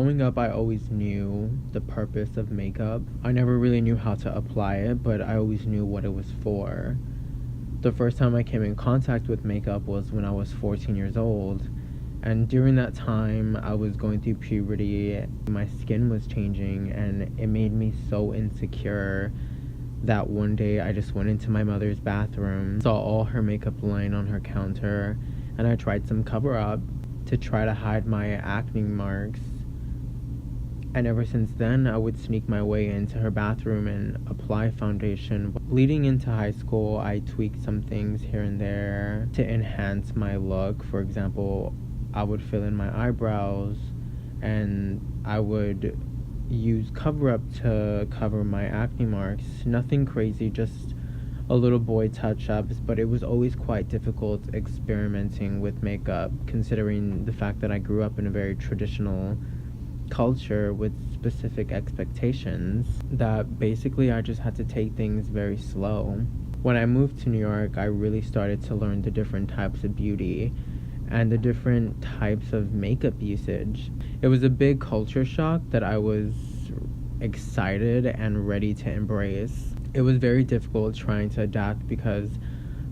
Growing up, I always knew the purpose of makeup. I never really knew how to apply it, but I always knew what it was for. The first time I came in contact with makeup was when I was 14 years old. And during that time, I was going through puberty. My skin was changing, and it made me so insecure that one day I just went into my mother's bathroom, saw all her makeup lying on her counter, and I tried some cover-up to try to hide my acne marks. And ever since then, I would sneak my way into her bathroom and apply foundation. Leading into high school, I tweaked some things here and there to enhance my look. For example, I would fill in my eyebrows, and I would use cover-up to cover my acne marks. Nothing crazy, just a little boy touch-ups, but it was always quite difficult experimenting with makeup, considering the fact that I grew up in a very traditional culture with specific expectations that basically I just had to take things very slow. When I moved to New York, I really started to learn the different types of beauty and the different types of makeup usage. It was a big culture shock that I was excited and ready to embrace. It was very difficult trying to adapt because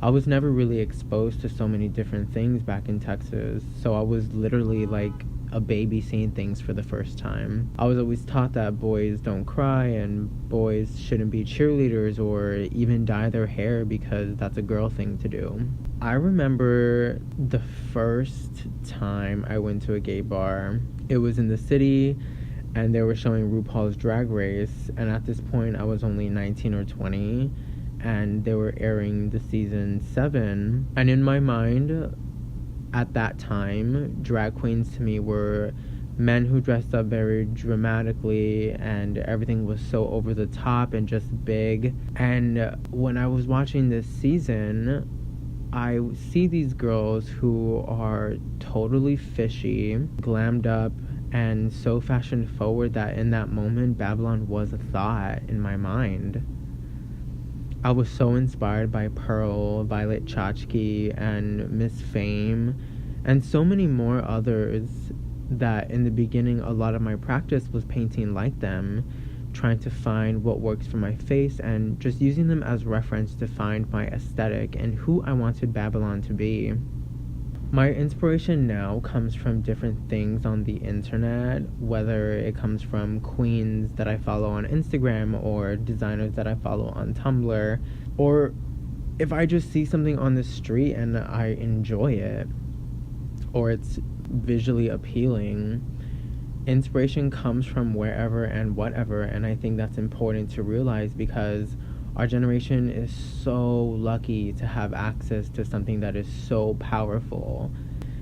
I was never really exposed to so many different things back in Texas, so I was literally like a baby seeing things for the first time. I was always taught that boys don't cry and boys shouldn't be cheerleaders or even dye their hair because that's a girl thing to do. I remember the first time I went to a gay bar. It was in the city and they were showing RuPaul's Drag Race, and at this point I was only 19 or 20 and they were airing the season 7, and in my mind at that time, drag queens to me were men who dressed up very dramatically and everything was so over the top and just big. And when I was watching this season, I see these girls who are totally fishy, glammed up, and so fashion forward that in that moment, Babylon was a thought in my mind. I was so inspired by Pearl, Violet Chachki, and Miss Fame, and so many more others that in the beginning a lot of my practice was painting like them, trying to find what works for my face and just using them as reference to find my aesthetic and who I wanted Babylon to be. My inspiration now comes from different things on the internet, whether it comes from queens that I follow on Instagram or designers that I follow on Tumblr, or if I just see something on the street and I enjoy it, or it's visually appealing. Inspiration comes from wherever and whatever, and I think that's important to realize because our generation is so lucky to have access to something that is so powerful.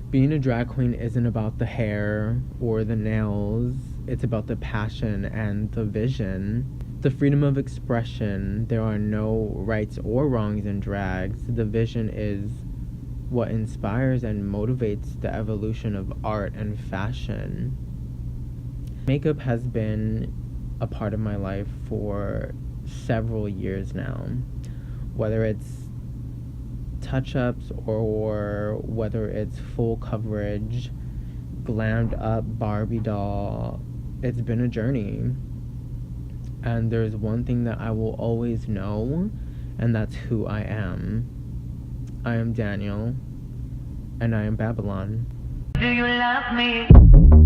Being a drag queen isn't about the hair or the nails. It's about the passion and the vision. The freedom of expression. There are no rights or wrongs in drags. The vision is what inspires and motivates the evolution of art and fashion. Makeup has been a part of my life for several years now, whether it's touch-ups or whether it's full coverage, glammed up Barbie doll. It's been a journey, and there's one thing that I will always know, and that's who I am. I am Daniel, and I am Babylon. Do you love me?